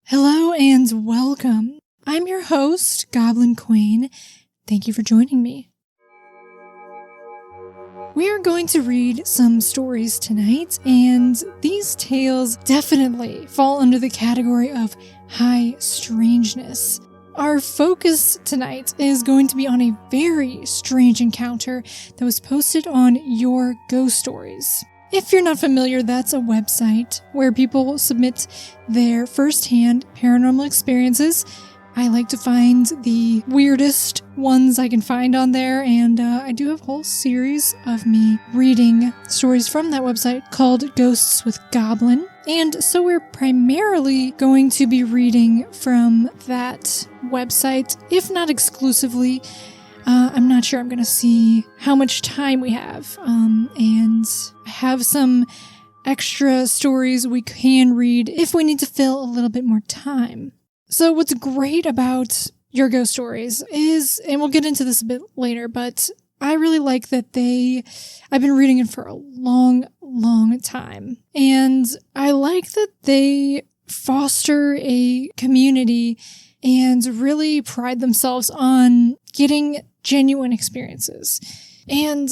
Hello and welcome. I'm your host, Goblin Kwain. Thank you for joining me. We are going to read some stories tonight, and these tales definitely fall under the category of high strangeness. Our focus tonight is going to be on a very strange encounter that was posted on Your Ghost Stories. If you're not familiar, that's a website where people submit their first-hand paranormal experiences. I like to find the weirdest ones I can find on there, and I do have a whole series of me reading stories from that website called Ghosts with Goblin. And so we're primarily going to be reading from that website, if not exclusively. I'm not sure. I'm going to see how much time we have, and I have some extra stories we can read if we need to fill a little bit more time. So what's great about Your Ghost Stories is, and we'll get into this a bit later, but I really like that I've been reading it for a long time, and I like that they foster a community and really pride themselves on getting genuine experiences. And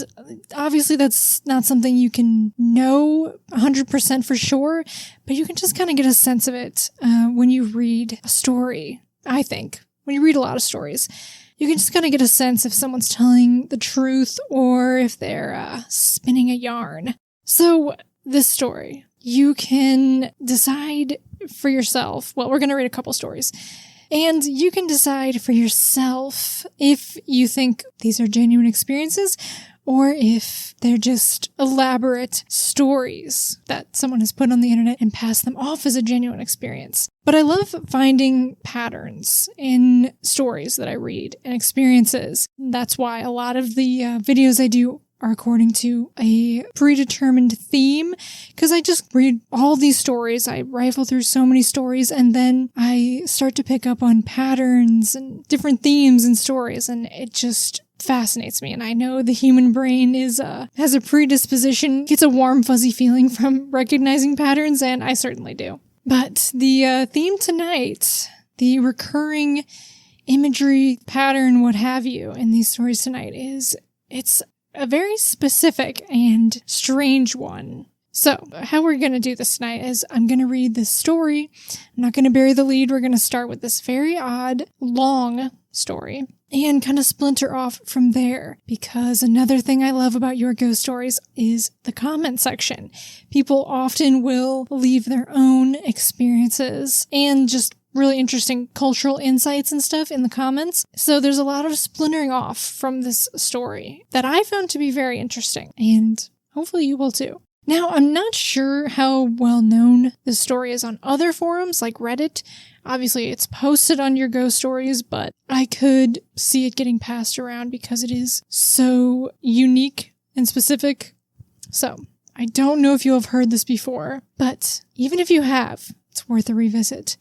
obviously that's not something you can know 100% for sure, but you can just kind of get a sense of it when you read a story, I think. When you read a lot of stories, you can just kind of get a sense if someone's telling the truth or if they're spinning a yarn. So this story, you can decide for yourself. Well, we're going to read a couple stories. And you can decide for yourself if you think these are genuine experiences or if they're just elaborate stories that someone has put on the internet and passed them off as a genuine experience. But I love finding patterns in stories that I read and experiences. That's why a lot of the videos I do are according to a predetermined theme, because I just read all these stories. I rifle through so many stories, and then I start to pick up on patterns and different themes in stories, and it just fascinates me. And I know the human brain has a predisposition, gets a warm, fuzzy feeling from recognizing patterns, and I certainly do. But the theme tonight, the recurring imagery, pattern, what have you, in these stories tonight it's a very specific and strange one. So, how we're going to do this tonight is I'm going to read this story. I'm not going to bury the lead. We're going to start with this very odd, long story and kind of splinter off from there. Because another thing I love about Your Ghost Stories is the comment section. People often will leave their own experiences and just really interesting cultural insights and stuff in the comments. So there's a lot of splintering off from this story that I found to be very interesting, and hopefully you will too. Now, I'm not sure how well known this story is on other forums like Reddit. Obviously, it's posted on Your Ghost Stories, but I could see it getting passed around because it is so unique and specific. So, I don't know if you have heard this before, but even if you have, it's worth a revisit.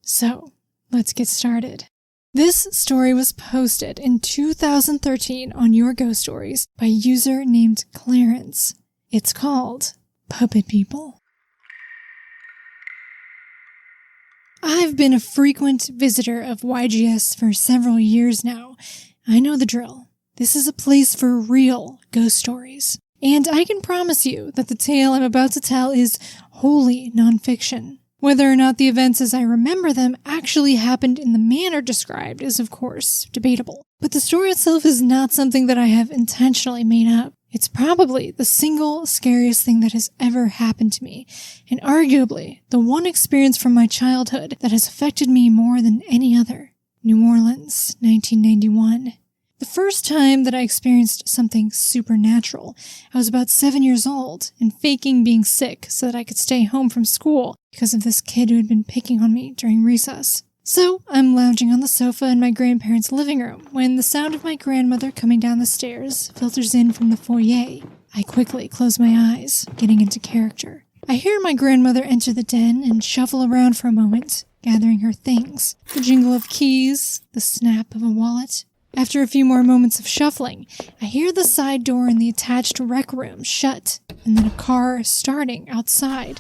So, let's get started. This story was posted in 2013 on Your Ghost Stories by a user named Clarence. It's called Puppet People. I've been a frequent visitor of YGS for several years now. I know the drill. This is a place for real ghost stories. And I can promise you that the tale I'm about to tell is wholly nonfiction. Whether or not the events as I remember them actually happened in the manner described is, of course, debatable. But the story itself is not something that I have intentionally made up. It's probably the single scariest thing that has ever happened to me, and arguably the one experience from my childhood that has affected me more than any other. New Orleans, 1991. The first time that I experienced something supernatural, I was about 7 years old and faking being sick so that I could stay home from school because of this kid who had been picking on me during recess. So I'm lounging on the sofa in my grandparents' living room when the sound of my grandmother coming down the stairs filters in from the foyer. I quickly close my eyes, getting into character. I hear my grandmother enter the den and shuffle around for a moment, gathering her things. The jingle of keys, the snap of a wallet. After a few more moments of shuffling, I hear the side door in the attached rec room shut, and then a car starting outside.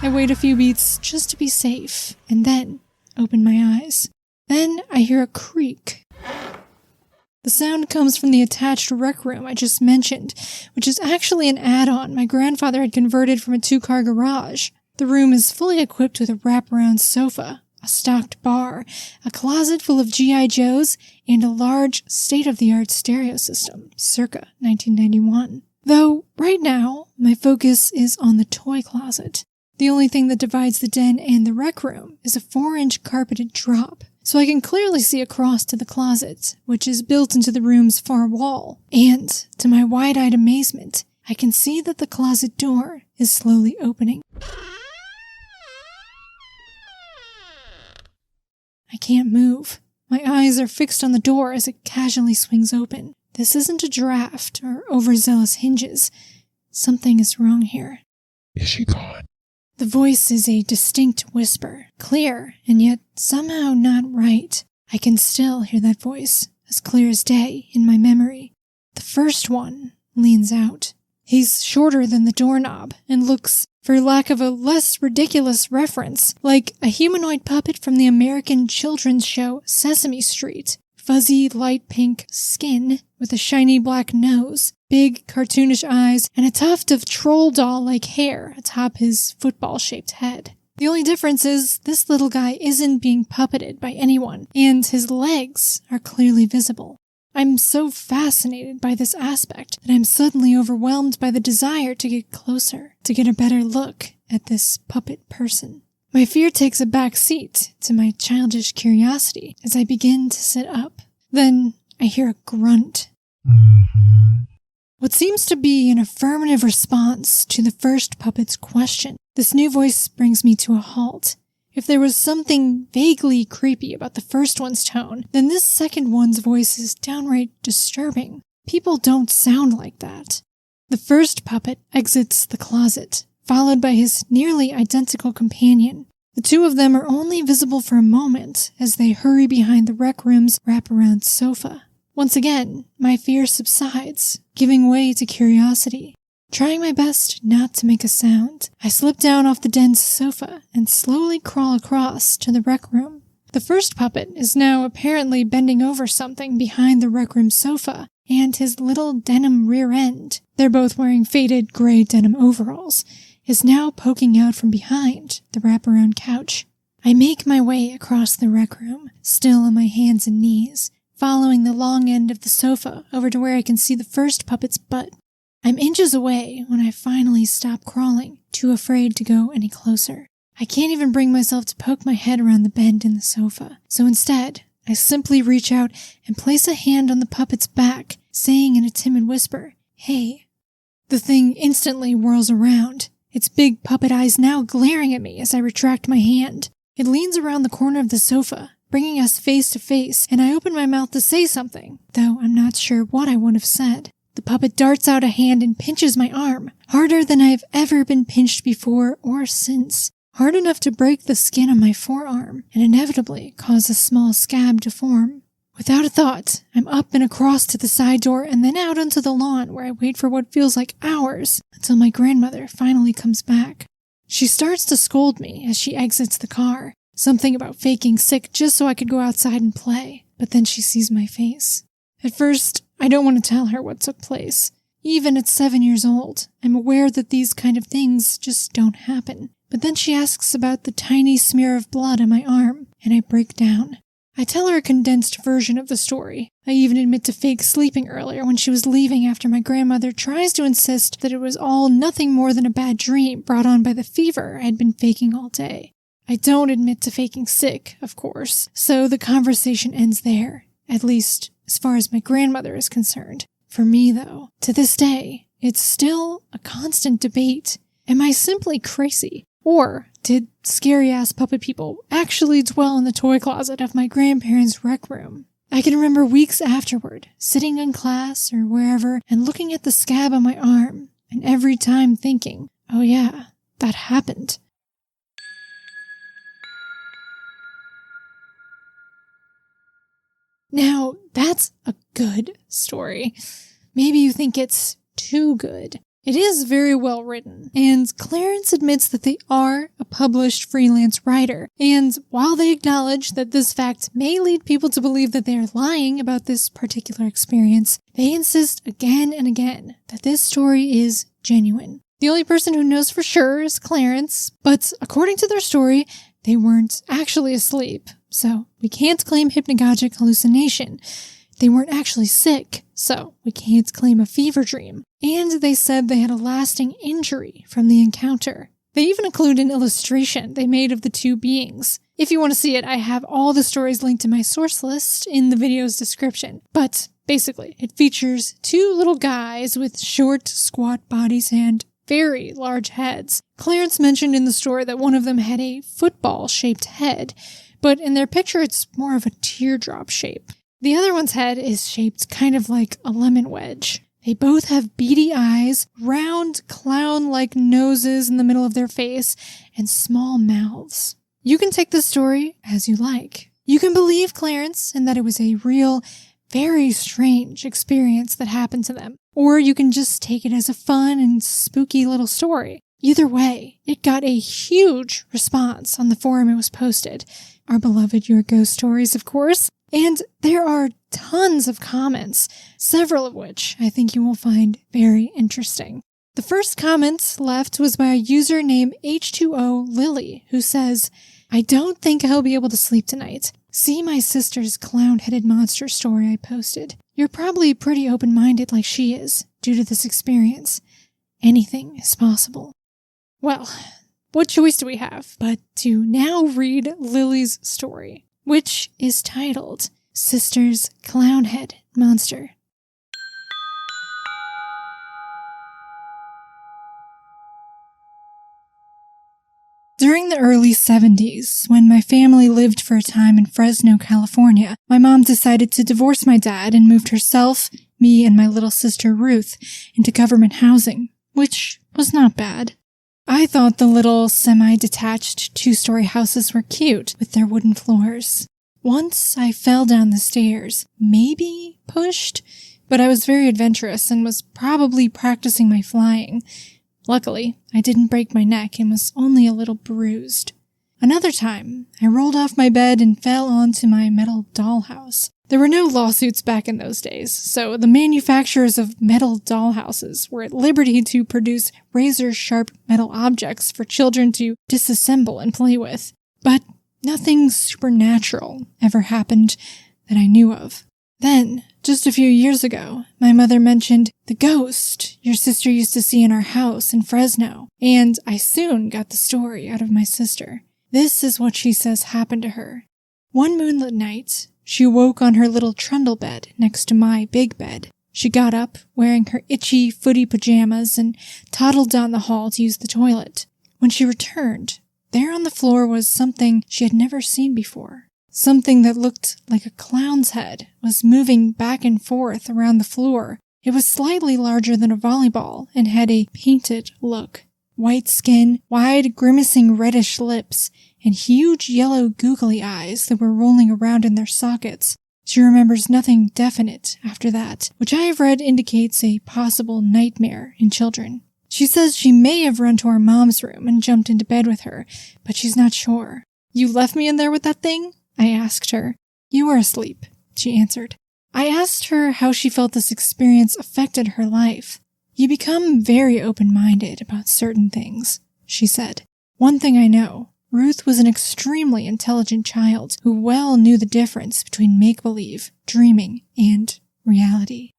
I wait a few beats just to be safe, and then open my eyes. Then I hear a creak. The sound comes from the attached rec room I just mentioned, which is actually an add-on my grandfather had converted from a 2-car garage. The room is fully equipped with a wraparound sofa, a stocked bar, a closet full of G.I. Joes, and a large, state-of-the-art stereo system, circa 1991. Though, right now, my focus is on the toy closet. The only thing that divides the den and the rec room is a 4-inch carpeted drop, so I can clearly see across to the closet, which is built into the room's far wall. And, to my wide-eyed amazement, I can see that the closet door is slowly opening. I can't move. My eyes are fixed on the door as it casually swings open. This isn't a draft or overzealous hinges. Something is wrong here. Is she gone? The voice is a distinct whisper, clear and yet somehow not right. I can still hear that voice, as clear as day, in my memory. The first one leans out. He's shorter than the doorknob and looks, for lack of a less ridiculous reference, like a humanoid puppet from the American children's show Sesame Street. Fuzzy, light pink skin with a shiny black nose, big, cartoonish eyes, and a tuft of troll doll-like hair atop his football-shaped head. The only difference is this little guy isn't being puppeted by anyone, and his legs are clearly visible. I'm so fascinated by this aspect that I'm suddenly overwhelmed by the desire to get closer, to get a better look at this puppet person. My fear takes a back seat to my childish curiosity as I begin to sit up. Then I hear a grunt. What seems to be an affirmative response to the first puppet's question. This new voice brings me to a halt. If there was something vaguely creepy about the first one's tone, then this second one's voice is downright disturbing. People don't sound like that. The first puppet exits the closet, followed by his nearly identical companion. The two of them are only visible for a moment as they hurry behind the rec room's wraparound sofa. Once again, my fear subsides, giving way to curiosity. Trying my best not to make a sound, I slip down off the den's sofa and slowly crawl across to the rec room. The first puppet is now apparently bending over something behind the rec room sofa and his little denim rear end. They're both wearing faded gray denim overalls. Is now poking out from behind the wraparound couch. I make my way across the rec room, still on my hands and knees, following the long end of the sofa over to where I can see the first puppet's butt. I'm inches away when I finally stop crawling, too afraid to go any closer. I can't even bring myself to poke my head around the bend in the sofa, so instead, I simply reach out and place a hand on the puppet's back, saying in a timid whisper, "Hey." The thing instantly whirls around, its big puppet eyes now glaring at me as I retract my hand. It leans around the corner of the sofa, bringing us face to face, and I open my mouth to say something, though I'm not sure what I would have said. The puppet darts out a hand and pinches my arm, harder than I've ever been pinched before or since. Hard enough to break the skin on my forearm, and inevitably cause a small scab to form. Without a thought, I'm up and across to the side door and then out onto the lawn where I wait for what feels like hours until my grandmother finally comes back. She starts to scold me as she exits the car, something about faking sick just so I could go outside and play, but then she sees my face. At first, I don't want to tell her what took place. Even at 7 years old, I'm aware that these kind of things just don't happen. But then she asks about the tiny smear of blood on my arm, and I break down. I tell her a condensed version of the story. I even admit to fake sleeping earlier when she was leaving after my grandmother tries to insist that it was all nothing more than a bad dream brought on by the fever I had been faking all day. I don't admit to faking sick, of course, so the conversation ends there, at least as far as my grandmother is concerned. For me, though, to this day, it's still a constant debate. Am I simply crazy? Or did scary-ass puppet people actually dwell in the toy closet of my grandparents' rec room? I can remember weeks afterward, sitting in class or wherever and looking at the scab on my arm, and every time thinking, oh yeah, that happened. Now, that's a good story. Maybe you think it's too good. It is very well written, and Clarence admits that they are a published freelance writer, and while they acknowledge that this fact may lead people to believe that they are lying about this particular experience, they insist again and again that this story is genuine. The only person who knows for sure is Clarence, but according to their story, they weren't actually asleep, so we can't claim hypnagogic hallucination. They weren't actually sick, so we can't claim a fever dream. And they said they had a lasting injury from the encounter. They even include an illustration they made of the two beings. If you want to see it, I have all the stories linked to my source list in the video's description. But basically, it features two little guys with short, squat bodies and very large heads. Clarence mentioned in the story that one of them had a football-shaped head, but in their picture it's more of a teardrop shape. The other one's head is shaped kind of like a lemon wedge. They both have beady eyes, round, clown-like noses in the middle of their face, and small mouths. You can take this story as you like. You can believe Clarence and that it was a real, very strange experience that happened to them. Or you can just take it as a fun and spooky little story. Either way, it got a huge response on the forum it was posted. Our beloved Your Ghost Stories, of course. And there are tons of comments, several of which I think you will find very interesting. The first comment left was by a user named H2O Lily, who says, "I don't think I'll be able to sleep tonight. See my sister's clown-headed monster story I posted. You're probably pretty open-minded like she is, due to this experience. Anything is possible." Well, what choice do we have but to now read Lily's story, which is titled Sister's Clownhead Monster. During the early 70s, when my family lived for a time in Fresno, California, my mom decided to divorce my dad and moved herself, me, and my little sister Ruth into government housing, which was not bad. I thought the little semi-detached two-story houses were cute with their wooden floors. Once I fell down the stairs, maybe pushed, but I was very adventurous and was probably practicing my flying. Luckily, I didn't break my neck and was only a little bruised. Another time, I rolled off my bed and fell onto my metal dollhouse. There were no lawsuits back in those days, so the manufacturers of metal dollhouses were at liberty to produce razor-sharp metal objects for children to disassemble and play with. But nothing supernatural ever happened that I knew of. Then, just a few years ago, my mother mentioned the ghost your sister used to see in our house in Fresno, and I soon got the story out of my sister. This is what she says happened to her. One moonlit night, she woke on her little trundle bed next to my big bed. She got up, wearing her itchy, footy pajamas, and toddled down the hall to use the toilet. When she returned, there on the floor was something she had never seen before. Something that looked like a clown's head was moving back and forth around the floor. It was slightly larger than a volleyball and had a painted look. White skin, wide, grimacing reddish lips, and huge yellow googly eyes that were rolling around in their sockets. She remembers nothing definite after that, which I have read indicates a possible nightmare in children. She says she may have run to our mom's room and jumped into bed with her, but she's not sure. "You left me in there with that thing?" I asked her. "You were asleep," she answered. I asked her how she felt this experience affected her life. "You become very open-minded about certain things," she said. "One thing I know, Ruth was an extremely intelligent child who well knew the difference between make-believe, dreaming, and reality."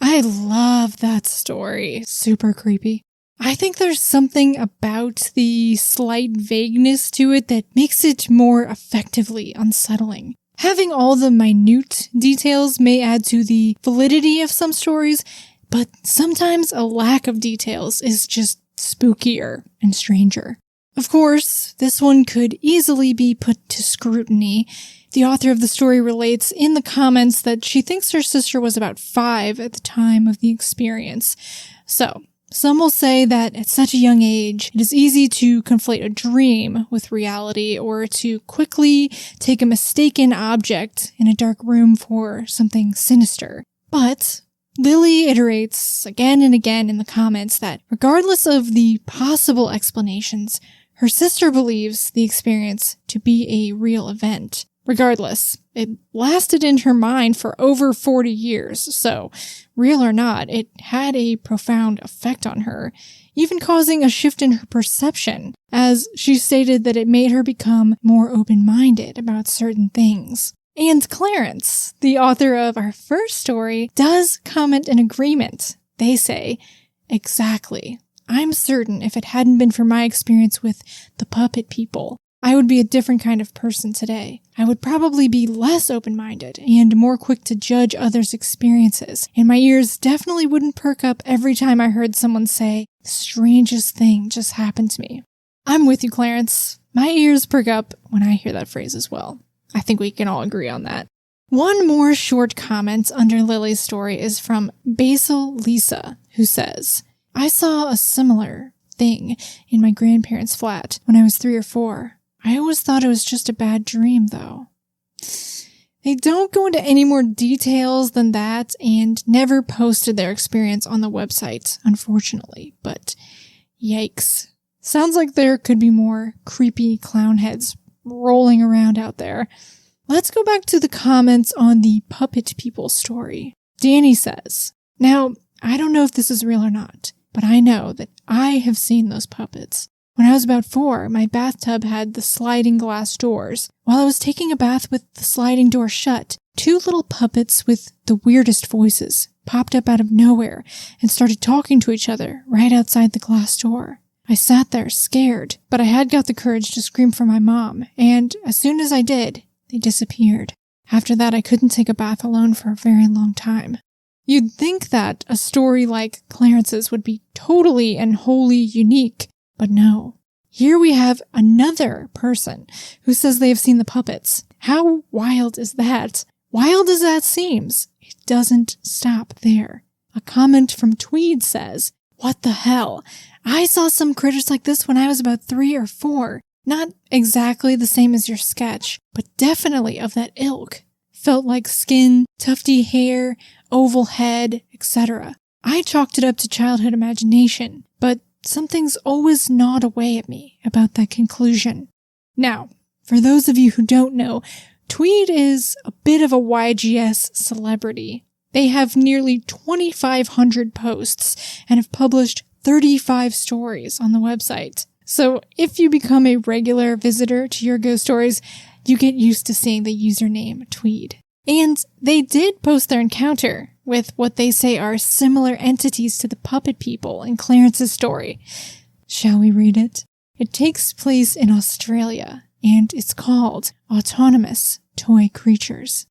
I love that story. Super creepy. I think there's something about the slight vagueness to it that makes it more effectively unsettling. Having all the minute details may add to the validity of some stories, but sometimes a lack of details is just spookier and stranger. Of course, this one could easily be put to scrutiny. The author of the story relates in the comments that she thinks her sister was about 5 at the time of the experience. So, Some will say that at such a young age, it is easy to conflate a dream with reality or to quickly take a mistaken object in a dark room for something sinister. But Lily iterates again and again in the comments that regardless of the possible explanations, her sister believes the experience to be a real event. Regardless, it lasted in her mind for over 40 years, so real or not, it had a profound effect on her, even causing a shift in her perception, as she stated that it made her become more open-minded about certain things. And Clarence, the author of our first story, does comment in agreement. They say, "Exactly. I'm certain if it hadn't been for my experience with the puppet people, I would be a different kind of person today. I would probably be less open-minded and more quick to judge others' experiences, and my ears definitely wouldn't perk up every time I heard someone say, 'The strangest thing just happened to me.'" I'm with you, Clarence. My ears perk up when I hear that phrase as well. I think we can all agree on that. One more short comment under Lily's story is from Basil Lisa, who says, "I saw a similar thing in my grandparents' flat when I was 3 or 4. I always thought it was just a bad dream, though." They don't go into any more details than that and never posted their experience on the website, unfortunately, but yikes. Sounds like there could be more creepy clown heads rolling around out there. Let's go back to the comments on the puppet people story. Danny says, "Now, I don't know if this is real or not, but I know that I have seen those puppets. When I was about 4, my bathtub had the sliding glass doors. While I was taking a bath with the sliding door shut, 2 little puppets with the weirdest voices popped up out of nowhere and started talking to each other right outside the glass door. I sat there scared, but I had got the courage to scream for my mom, and as soon as I did, they disappeared. After that, I couldn't take a bath alone for a very long time." You'd think that a story like Clarence's would be totally and wholly unique, but no. Here we have another person who says they have seen the puppets. How wild is that? Wild as that seems, it doesn't stop there. A comment from Tweed says, "What the hell? I saw some critters like this when I was about 3 or 4. Not exactly the same as your sketch, but definitely of that ilk. Felt like skin, tufty hair, oval head, etc. I chalked it up to childhood imagination, but something's always gnawed away at me about that conclusion." Now, for those of you who don't know, Tweed is a bit of a YGS celebrity. They have nearly 2,500 posts and have published 35 stories on the website. So if you become a regular visitor to Your Ghost Stories, you get used to seeing the username Tweed. And they did post their encounter with what they say are similar entities to the puppet people in Clarence's story. Shall we read it? It takes place in Australia, and it's called Autonomous Toy Creatures.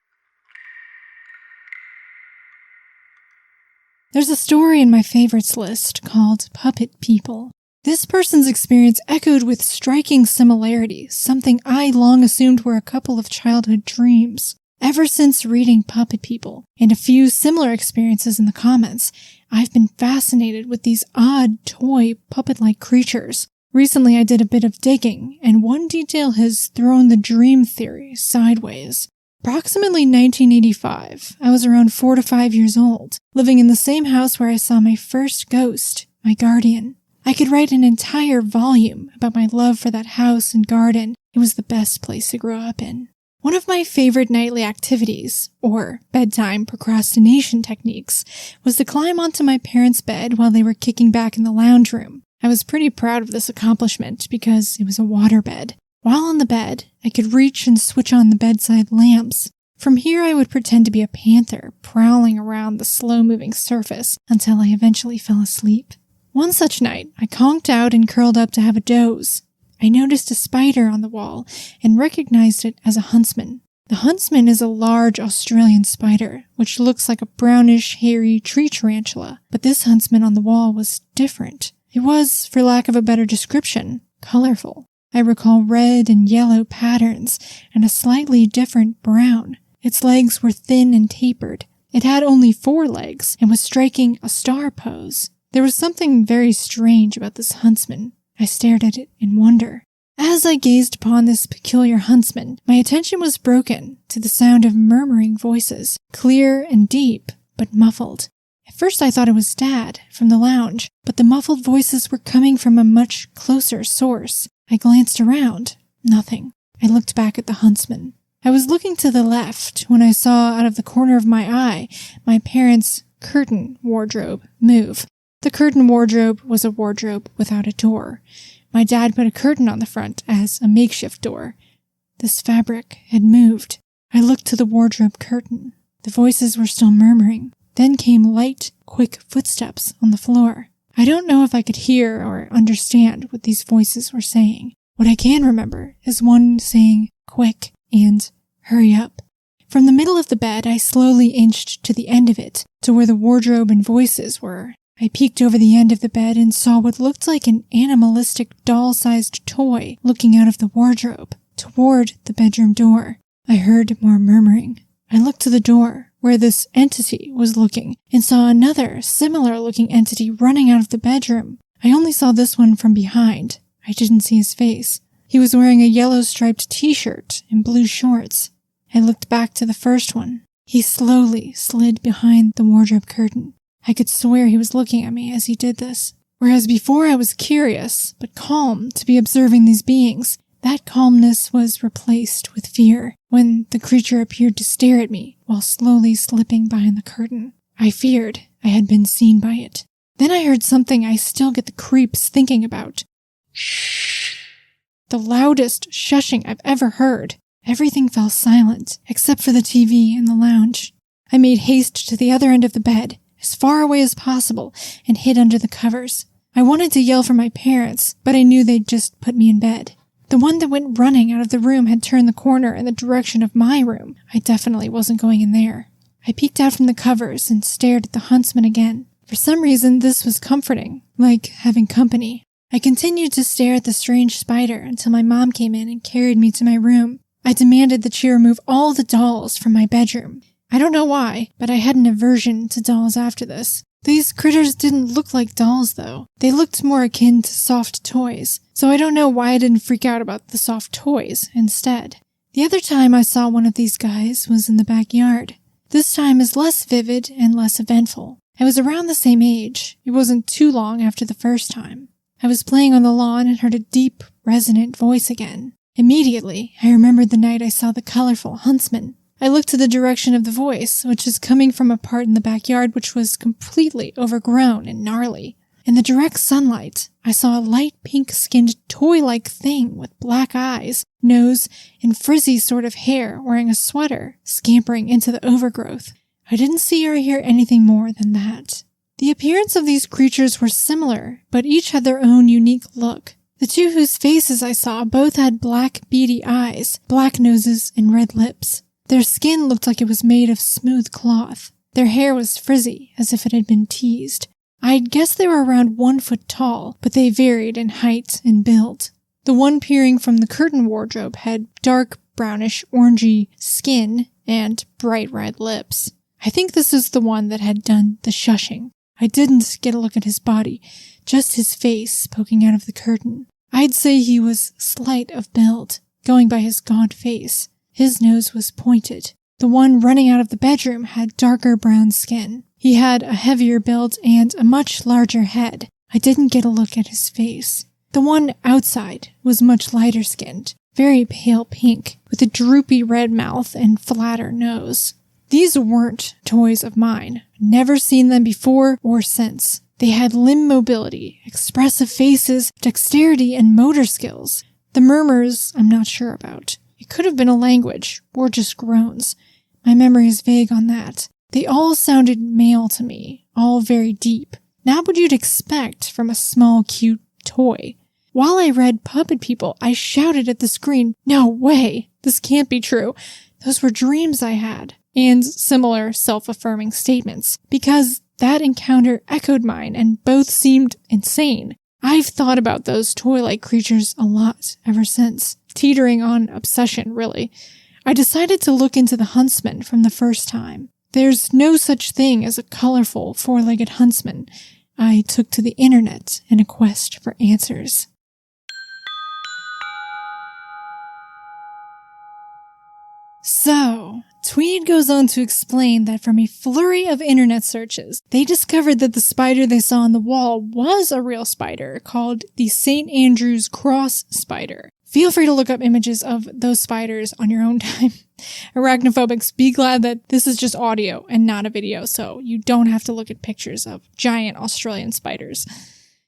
There's a story in my favorites list called Puppet People. This person's experience echoed with striking similarities, something I long assumed were a couple of childhood dreams. Ever since reading Puppet People and a few similar experiences in the comments, I've been fascinated with these odd toy puppet-like creatures. Recently I did a bit of digging, and one detail has thrown the dream theory sideways. Approximately 1985, I was around 4 to 5 years old, living in the same house where I saw my first ghost, my guardian. I could write an entire volume about my love for that house and garden. It was the best place to grow up in. One of my favorite nightly activities, or bedtime procrastination techniques, was to climb onto my parents' bed while they were kicking back in the lounge room. I was pretty proud of this accomplishment because it was a waterbed. While on the bed, I could reach and switch on the bedside lamps. From here, I would pretend to be a panther prowling around the slow-moving surface until I eventually fell asleep. One such night, I conked out and curled up to have a doze. I noticed a spider on the wall and recognized it as a huntsman. The huntsman is a large Australian spider, which looks like a brownish, hairy tree tarantula, but this huntsman on the wall was different. It was, for lack of a better description, colorful. I recall red and yellow patterns and a slightly different brown. Its legs were thin and tapered. It had only 4 legs and was striking a star pose. There was something very strange about this huntsman. I stared at it in wonder. As I gazed upon this peculiar huntsman, my attention was broken to the sound of murmuring voices, clear and deep, but muffled. At first I thought it was Dad from the lounge, but the muffled voices were coming from a much closer source. I glanced around. Nothing. I looked back at the huntsman. I was looking to the left when I saw out of the corner of my eye my parents' curtain wardrobe move. The curtain wardrobe was a wardrobe without a door. My dad put a curtain on the front as a makeshift door. This fabric had moved. I looked to the wardrobe curtain. The voices were still murmuring. Then came light, quick footsteps on the floor. I don't know if I could hear or understand what these voices were saying. What I can remember is one saying, "Quick," and "Hurry up." From the middle of the bed, I slowly inched to the end of it, to where the wardrobe and voices were. I peeked over the end of the bed and saw what looked like an animalistic doll-sized toy looking out of the wardrobe toward the bedroom door. I heard more murmuring. I looked to the door where this entity was looking and saw another similar-looking entity running out of the bedroom. I only saw this one from behind. I didn't see his face. He was wearing a yellow-striped t-shirt and blue shorts. I looked back to the first one. He slowly slid behind the wardrobe curtain. I could swear he was looking at me as he did this. Whereas before I was curious, but calm to be observing these beings, that calmness was replaced with fear when the creature appeared to stare at me while slowly slipping behind the curtain. I feared I had been seen by it. Then I heard something I still get the creeps thinking about. Shh. The loudest shushing I've ever heard. Everything fell silent, except for the TV in the lounge. I made haste to the other end of the bed, as far away as possible, and hid under the covers. I wanted to yell for my parents, but I knew they'd just put me in bed. The one that went running out of the room had turned the corner in the direction of my room. I definitely wasn't going in there. I peeked out from the covers and stared at the huntsman again. For some reason, this was comforting, like having company. I continued to stare at the strange spider until my mom came in and carried me to my room. I demanded that she remove all the dolls from my bedroom. I don't know why, but I had an aversion to dolls after this. These critters didn't look like dolls, though. They looked more akin to soft toys, so I don't know why I didn't freak out about the soft toys instead. The other time I saw one of these guys was in the backyard. This time is less vivid and less eventful. I was around the same age. It wasn't too long after the first time. I was playing on the lawn and heard a deep, resonant voice again. Immediately, I remembered the night I saw the colorful huntsman. I looked to the direction of the voice, which was coming from a part in the backyard which was completely overgrown and gnarly. In the direct sunlight, I saw a light pink-skinned toy-like thing with black eyes, nose, and frizzy sort of hair wearing a sweater, scampering into the overgrowth. I didn't see or hear anything more than that. The appearance of these creatures were similar, but each had their own unique look. The two whose faces I saw both had black, beady eyes, black noses, and red lips. Their skin looked like it was made of smooth cloth. Their hair was frizzy, as if it had been teased. I'd guess they were around 1 foot tall, but they varied in height and build. The one peering from the curtain wardrobe had dark, brownish, orangey skin and bright red lips. I think this is the one that had done the shushing. I didn't get a look at his body, just his face poking out of the curtain. I'd say he was slight of build, going by his gaunt face. His nose was pointed. The one running out of the bedroom had darker brown skin. He had a heavier build and a much larger head. I didn't get a look at his face. The one outside was much lighter skinned, very pale pink, with a droopy red mouth and flatter nose. These weren't toys of mine. Never seen them before or since. They had limb mobility, expressive faces, dexterity, and motor skills. The murmurs I'm not sure about. It could have been a language, or just groans. My memory is vague on that. They all sounded male to me, all very deep. Not what you'd expect from a small, cute toy. While I read Puppet People, I shouted at the screen, "No way! This can't be true. Those were dreams I had." And similar self-affirming statements, because that encounter echoed mine and both seemed insane. I've thought about those toy-like creatures a lot ever since, teetering on obsession, really. I decided to look into the huntsman from the first time. There's no such thing as a colorful four-legged huntsman. I took to the internet in a quest for answers. So, Tweed goes on to explain that from a flurry of internet searches, they discovered that the spider they saw on the wall was a real spider called the St. Andrew's Cross spider. Feel free to look up images of those spiders on your own time. Arachnophobics, be glad that this is just audio and not a video, so you don't have to look at pictures of giant Australian spiders.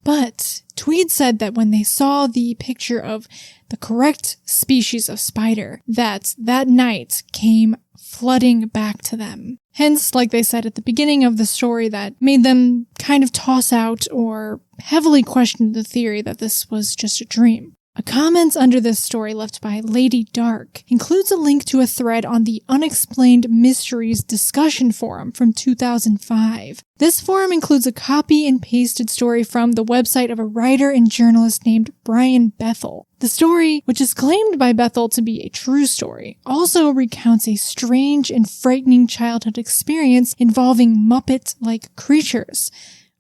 But Tweed said that when they saw the picture of the correct species of spider, that night came flooding back to them. Hence, like they said at the beginning of the story, that made them kind of toss out or heavily question the theory that this was just a dream. A comment under this story left by Lady Dark includes a link to a thread on the Unexplained Mysteries discussion forum from 2005. This forum includes a copy and pasted story from the website of a writer and journalist named Brian Bethel. The story, which is claimed by Bethel to be a true story, also recounts a strange and frightening childhood experience involving Muppet-like creatures.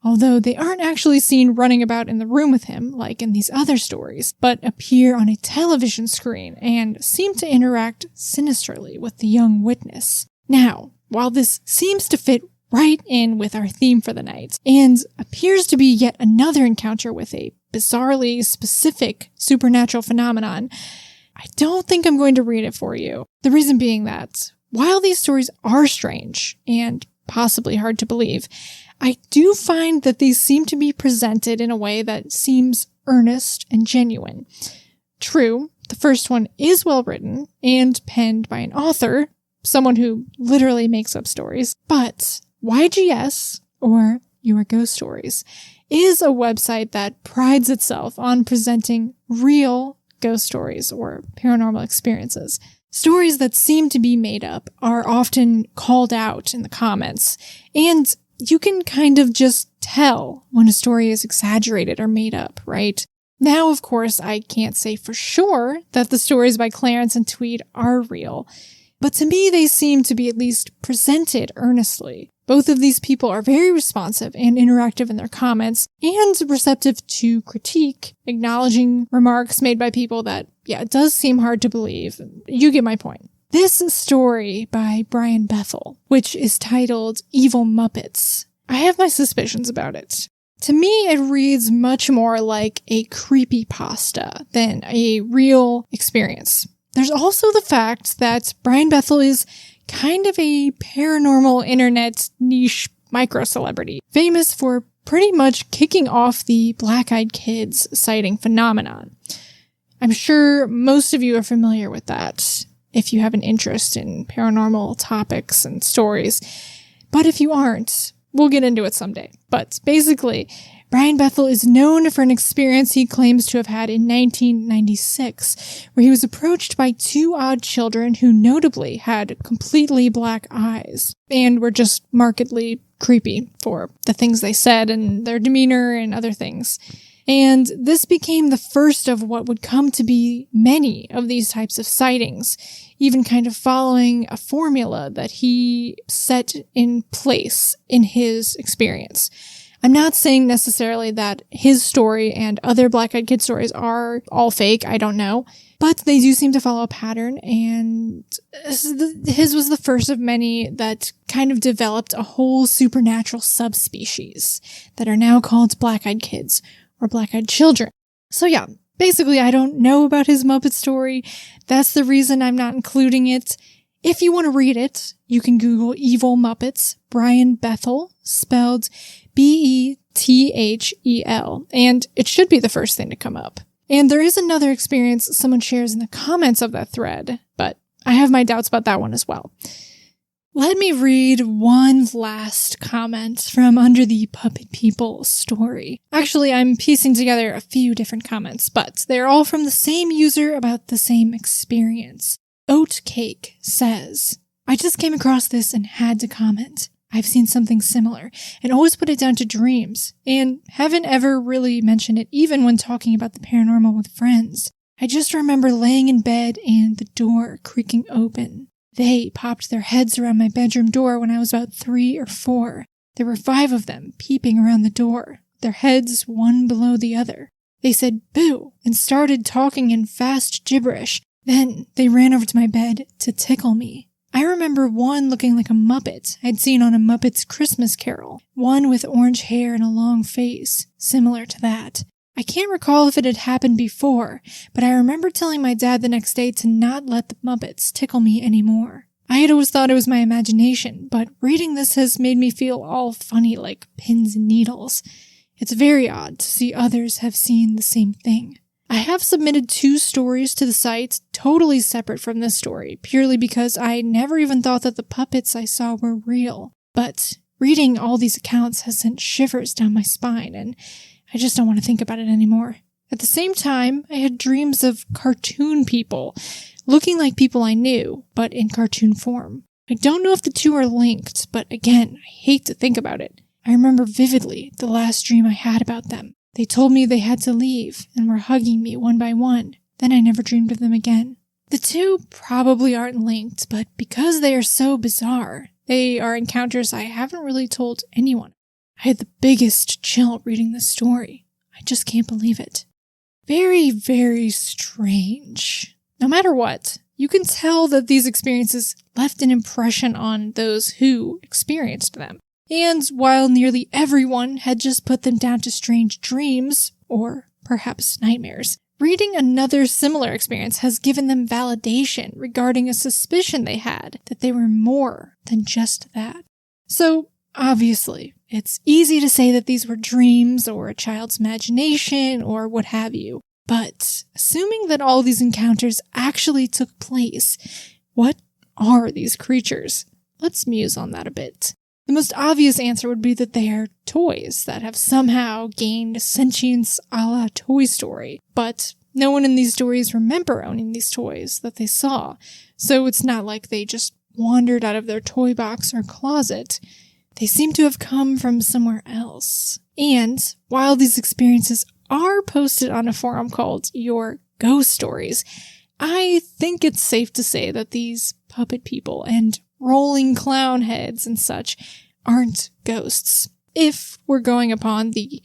Although they aren't actually seen running about in the room with him, like in these other stories, but appear on a television screen and seem to interact sinisterly with the young witness. Now, while this seems to fit right in with our theme for the night, and appears to be yet another encounter with a bizarrely specific supernatural phenomenon, I don't think I'm going to read it for you. The reason being that, while these stories are strange and possibly hard to believe, I do find that these seem to be presented in a way that seems earnest and genuine. True, the first one is well written and penned by an author, someone who literally makes up stories, but YGS, or Your Ghost Stories, is a website that prides itself on presenting real ghost stories or paranormal experiences. Stories that seem to be made up are often called out in the comments, and you can kind of just tell when a story is exaggerated or made up, right? Now, of course, I can't say for sure that the stories by Clarence and Tweed are real, but to me they seem to be at least presented earnestly. Both of these people are very responsive and interactive in their comments, and receptive to critique, acknowledging remarks made by people that, it does seem hard to believe. You get my point. This story by Brian Bethel, which is titled Evil Muppets, I have my suspicions about it. To me, it reads much more like a creepypasta than a real experience. There's also the fact that Brian Bethel is kind of a paranormal internet niche micro-celebrity, famous for pretty much kicking off the Black-Eyed Kids sighting phenomenon. I'm sure most of you are familiar with that, if you have an interest in paranormal topics and stories. But if you aren't, we'll get into it someday. But basically, Brian Bethel is known for an experience he claims to have had in 1996, where he was approached by two odd children who notably had completely black eyes and were just markedly creepy for the things they said and their demeanor and other things. And this became the first of what would come to be many of these types of sightings, even kind of following a formula that he set in place in his experience. I'm not saying necessarily that his story and other Black-Eyed Kid stories are all fake, I don't know, but they do seem to follow a pattern, and his was the first of many that kind of developed a whole supernatural subspecies that are now called Black-Eyed Kids, or Black-Eyed Children. So yeah, basically I don't know about his Muppet story. That's the reason I'm not including it. If you want to read it, you can Google Evil Muppets, Brian Bethel, spelled Bethel, and it should be the first thing to come up. And there is another experience someone shares in the comments of that thread, but I have my doubts about that one as well. Let me read one last comment from under the Puppet People story. Actually, I'm piecing together a few different comments, but they're all from the same user about the same experience. Oatcake says, I just came across this and had to comment. I've seen something similar and always put it down to dreams, and haven't ever really mentioned it even when talking about the paranormal with friends. I just remember laying in bed and the door creaking open. They popped their heads around my bedroom door when I was about 3 or 4. There were 5 of them peeping around the door, their heads one below the other. They said boo and started talking in fast gibberish. Then they ran over to my bed to tickle me. I remember one looking like a muppet I'd seen on a Muppet's Christmas Carol, one with orange hair and a long face, similar to that. I can't recall if it had happened before, but I remember telling my dad the next day to not let the Muppets tickle me anymore. I had always thought it was my imagination, but reading this has made me feel all funny like pins and needles. It's very odd to see others have seen the same thing. I have submitted 2 stories to the site, totally separate from this story, purely because I never even thought that the puppets I saw were real. But reading all these accounts has sent shivers down my spine, and I just don't want to think about it anymore. At the same time, I had dreams of cartoon people, looking like people I knew, but in cartoon form. I don't know if the 2 are linked, but again, I hate to think about it. I remember vividly the last dream I had about them. They told me they had to leave and were hugging me one by one. Then I never dreamed of them again. The 2 probably aren't linked, but because they are so bizarre, they are encounters I haven't really told anyone. I had the biggest chill reading this story. I just can't believe it. Very, very strange. No matter what, you can tell that these experiences left an impression on those who experienced them. And while nearly everyone had just put them down to strange dreams, or perhaps nightmares, reading another similar experience has given them validation regarding a suspicion they had that they were more than just that. So, obviously, it's easy to say that these were dreams or a child's imagination or what have you. But, assuming that all these encounters actually took place, what are these creatures? Let's muse on that a bit. The most obvious answer would be that they are toys that have somehow gained sentience a la Toy Story, but no one in these stories remember owning these toys that they saw, so it's not like they just wandered out of their toy box or closet. They seem to have come from somewhere else. And while these experiences are posted on a forum called Your Ghost Stories, I think it's safe to say that these puppet people and rolling clown heads and such aren't ghosts, if we're going upon the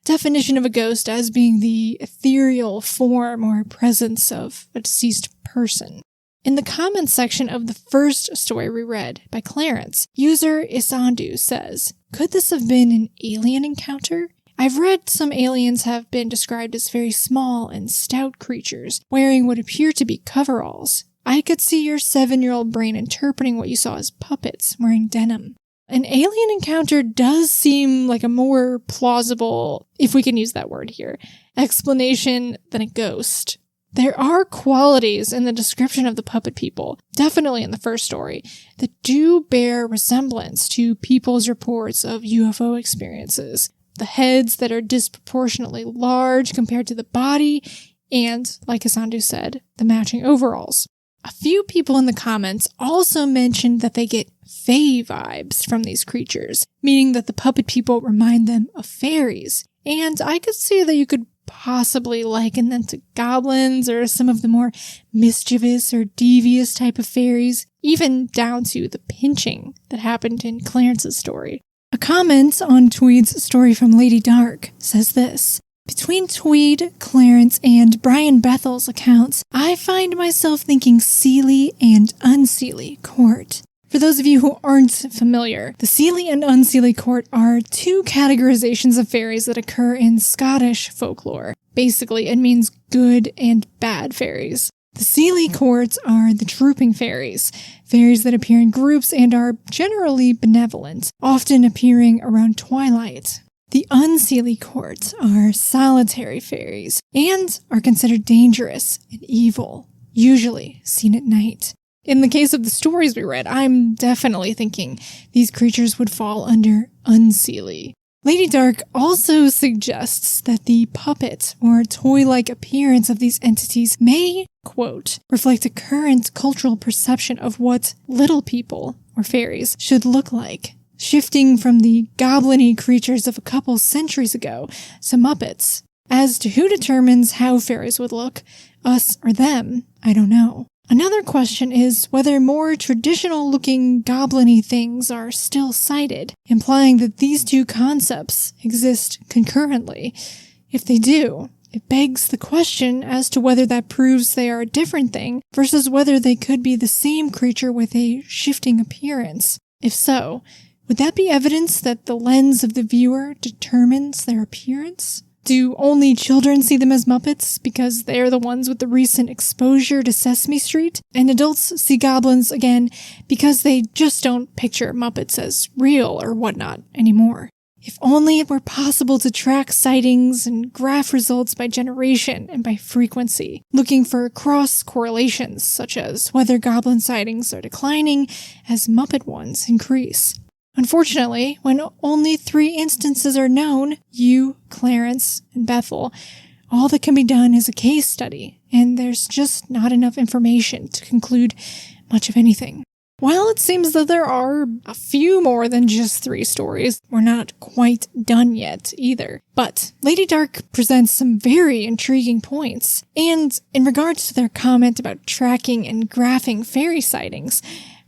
definition of a ghost as being the ethereal form or presence of a deceased person. In the comments section of the first story we read by Clarence, user Isandu says, "Could this have been an alien encounter? I've read some aliens have been described as very small and stout creatures, wearing what appear to be coveralls. I could see your 7-year-old brain interpreting what you saw as puppets wearing denim. An alien encounter does seem like a more plausible, if we can use that word here, explanation than a ghost. There are qualities in the description of the puppet people, definitely in the first story, that do bear resemblance to people's reports of UFO experiences. The heads that are disproportionately large compared to the body, and, like Asandu said, the matching overalls. A few people in the comments also mentioned that they get fae vibes from these creatures, meaning that the puppet people remind them of fairies. And I could see that you could possibly liken them to goblins or some of the more mischievous or devious type of fairies, even down to the pinching that happened in Clarence's story. A comment on Tweed's story from Lady Dark says this: "Between Tweed, Clarence, and Brian Bethel's accounts, I find myself thinking Seelie and Unseelie Court. For those of you who aren't familiar, the Seelie and Unseelie Court are 2 categorizations of fairies that occur in Scottish folklore. Basically, it means good and bad fairies. The Seelie courts are the trooping fairies that appear in groups and are generally benevolent, often appearing around twilight. The Unseelie courts are solitary fairies and are considered dangerous and evil, usually seen at night. In the case of the stories we read, I'm definitely thinking these creatures would fall under Unseelie. Lady Dark also suggests that the puppet or toy-like appearance of these entities may, quote, reflect a current cultural perception of what little people, or fairies, should look like, shifting from the goblin-y creatures of a couple centuries ago to Muppets. As to who determines how fairies would look, us or them, I don't know. Another question is whether more traditional-looking goblin-y things are still sighted, implying that these two concepts exist concurrently. If they do, it begs the question as to whether that proves they are a different thing versus whether they could be the same creature with a shifting appearance. If so, would that be evidence that the lens of the viewer determines their appearance? Do only children see them as Muppets because they're the ones with the recent exposure to Sesame Street? And adults see goblins, again, because they just don't picture Muppets as real or whatnot anymore. If only it were possible to track sightings and graph results by generation and by frequency, looking for cross-correlations such as whether goblin sightings are declining as Muppet ones increase. Unfortunately, when only 3 instances are known, you, Clarence, and Bethel, all that can be done is a case study, and there's just not enough information to conclude much of anything. While it seems that there are a few more than just 3 stories, we're not quite done yet either. But Lady Dark presents some very intriguing points, and in regards to their comment about tracking and graphing fairy sightings,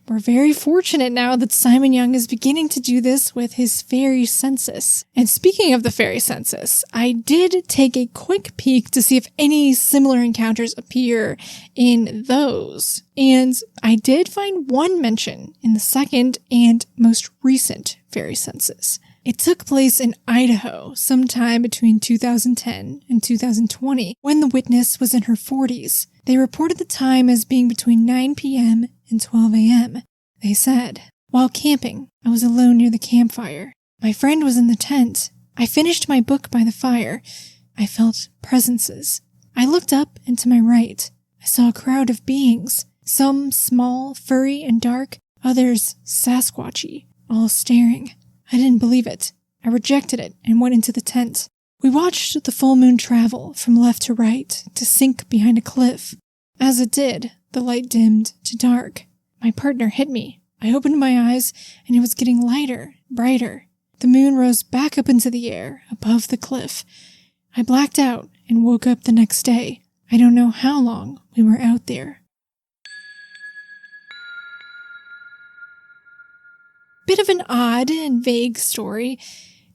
we're very fortunate now that Simon Young is beginning to do this with his fairy census. And speaking of the fairy census, I did take a quick peek to see if any similar encounters appear in those. And I did find one mention in the second and most recent fairy census. It took place in Idaho sometime between 2010 and 2020 when the witness was in her 40s. They reported the time as being between 9 p.m. and 12 a.m. They said, "While camping, I was alone near the campfire. My friend was in the tent. I finished my book by the fire. I felt presences. I looked up and to my right. I saw a crowd of beings, some small, furry, and dark, others Sasquatchy, all staring. I didn't believe it. I rejected it and went into the tent. We watched the full moon travel from left to right to sink behind a cliff. As it did, the light dimmed to dark. My partner hit me. I opened my eyes, and it was getting lighter, brighter. The moon rose back up into the air, above the cliff. I blacked out and woke up the next day. I don't know how long we were out there." Bit of an odd and vague story.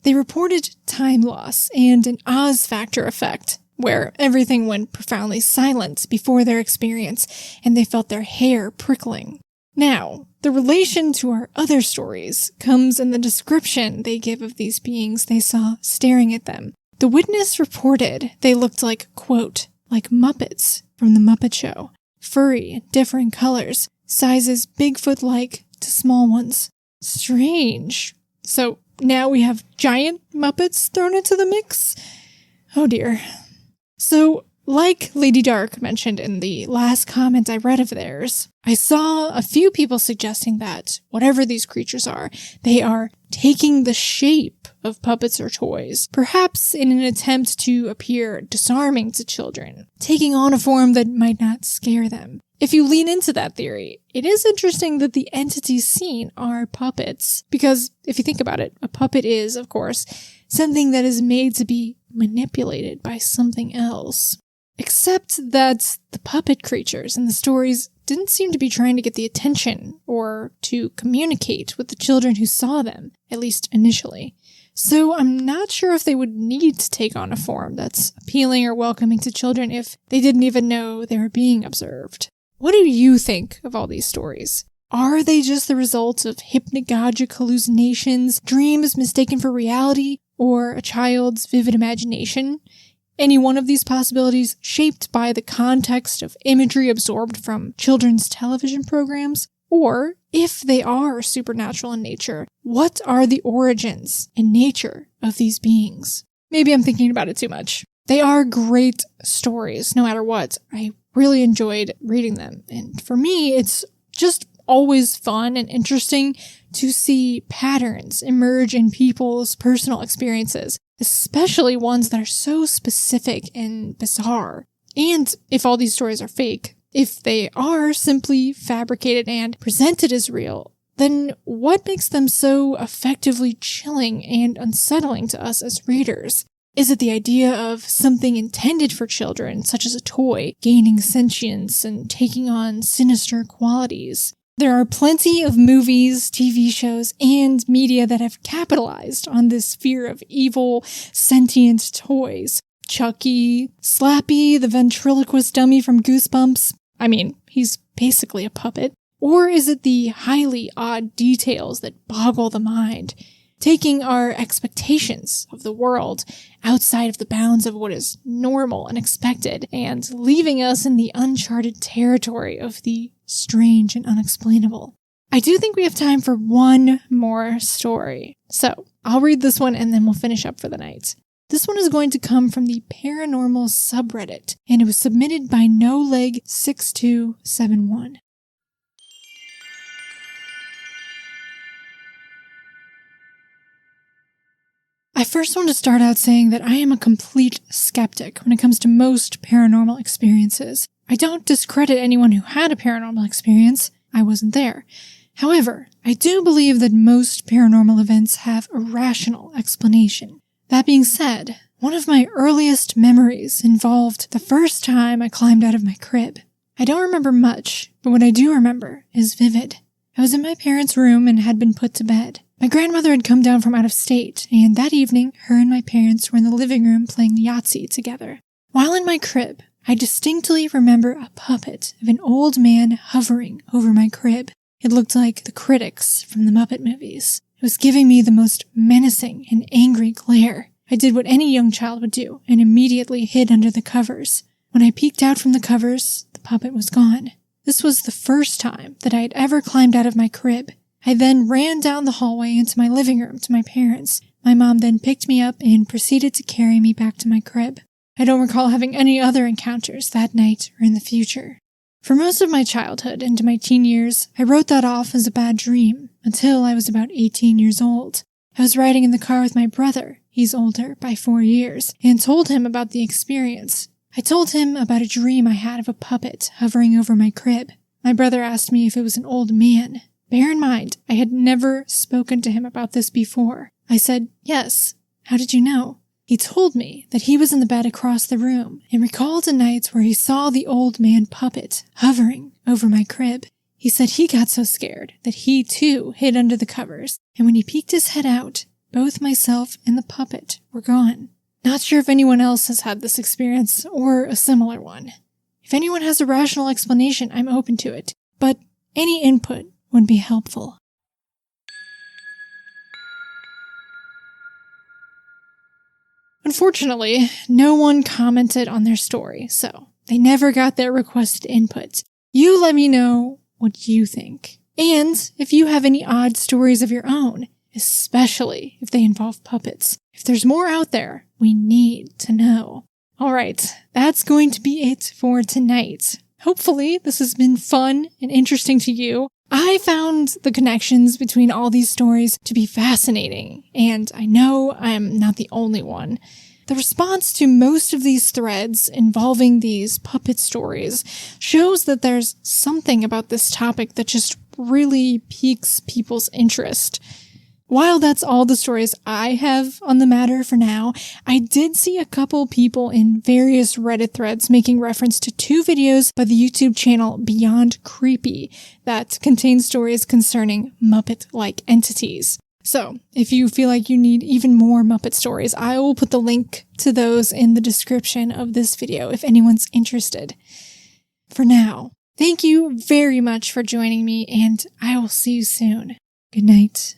They reported time loss and an Oz factor effect, where everything went profoundly silent before their experience, and they felt their hair prickling. Now, the relation to our other stories comes in the description they give of these beings they saw staring at them. The witness reported they looked like, quote, like Muppets from the Muppet Show. Furry, different colors, sizes Bigfoot-like to small ones. Strange. So now we have giant Muppets thrown into the mix? Oh dear. So, like Lady Dark mentioned in the last comment I read of theirs, I saw a few people suggesting that whatever these creatures are, they are taking the shape of puppets or toys, perhaps in an attempt to appear disarming to children, taking on a form that might not scare them. If you lean into that theory, it is interesting that the entities seen are puppets, because if you think about it, a puppet is, of course, something that is made to be manipulated by something else. Except that the puppet creatures in the stories didn't seem to be trying to get the attention or to communicate with the children who saw them, at least initially. So I'm not sure if they would need to take on a form that's appealing or welcoming to children if they didn't even know they were being observed. What do you think of all these stories? Are they just the result of hypnagogic hallucinations, dreams mistaken for reality, or a child's vivid imagination? Any one of these possibilities shaped by the context of imagery absorbed from children's television programs? Or, if they are supernatural in nature, what are the origins and nature of these beings? Maybe I'm thinking about it too much. They are great stories, no matter what. I really enjoyed reading them. And for me, it's just always fun and interesting to see patterns emerge in people's personal experiences, especially ones that are so specific and bizarre. And if all these stories are fake, if they are simply fabricated and presented as real, then what makes them so effectively chilling and unsettling to us as readers? Is it the idea of something intended for children, such as a toy, gaining sentience and taking on sinister qualities? There are plenty of movies, TV shows, and media that have capitalized on this fear of evil, sentient toys. Chucky, Slappy, the ventriloquist dummy from Goosebumps. I mean, he's basically a puppet. Or is it the highly odd details that boggle the mind, taking our expectations of the world outside of the bounds of what is normal and expected, and leaving us in the uncharted territory of the strange and unexplainable? I do think we have time for one more story. So I'll read this one and then we'll finish up for the night. This one is going to come from the paranormal subreddit, and it was submitted by NoLeg6271. I first want to start out saying that I am a complete skeptic when it comes to most paranormal experiences. I don't discredit anyone who had a paranormal experience. I wasn't there. However, I do believe that most paranormal events have a rational explanation. That being said, one of my earliest memories involved the first time I climbed out of my crib. I don't remember much, but what I do remember is vivid. I was in my parents' room and had been put to bed. My grandmother had come down from out of state, and that evening, her and my parents were in the living room playing Yahtzee together. While in my crib, I distinctly remember a puppet of an old man hovering over my crib. It looked like the critics from the Muppet movies. It was giving me the most menacing and angry glare. I did what any young child would do and immediately hid under the covers. When I peeked out from the covers, the puppet was gone. This was the first time that I had ever climbed out of my crib. I then ran down the hallway into my living room to my parents. My mom then picked me up and proceeded to carry me back to my crib. I don't recall having any other encounters that night or in the future. For most of my childhood into my teen years, I wrote that off as a bad dream until I was about 18 years old. I was riding in the car with my brother, he's older by 4 years, and told him about the experience. I told him about a dream I had of a puppet hovering over my crib. My brother asked me if it was an old man. Bear in mind, I had never spoken to him about this before. I said, "Yes. How did you know?" He told me that he was in the bed across the room and recalled a night where he saw the old man puppet hovering over my crib. He said he got so scared that he too hid under the covers, and when he peeked his head out, both myself and the puppet were gone. Not sure if anyone else has had this experience or a similar one. If anyone has a rational explanation, I'm open to it, but any input would be helpful. Unfortunately, no one commented on their story, so they never got their requested input. You let me know what you think. And if you have any odd stories of your own, especially if they involve puppets. If there's more out there, we need to know. Alright, that's going to be it for tonight. Hopefully this has been fun and interesting to you. I found the connections between all these stories to be fascinating, and I know I'm not the only one. The response to most of these threads involving these puppet stories shows that there's something about this topic that just really piques people's interest. While that's all the stories I have on the matter for now, I did see a couple people in various Reddit threads making reference to 2 videos by the YouTube channel Beyond Creepy that contain stories concerning Muppet-like entities. So, if you feel like you need even more Muppet stories, I will put the link to those in the description of this video if anyone's interested. For now, thank you very much for joining me, and I will see you soon. Good night.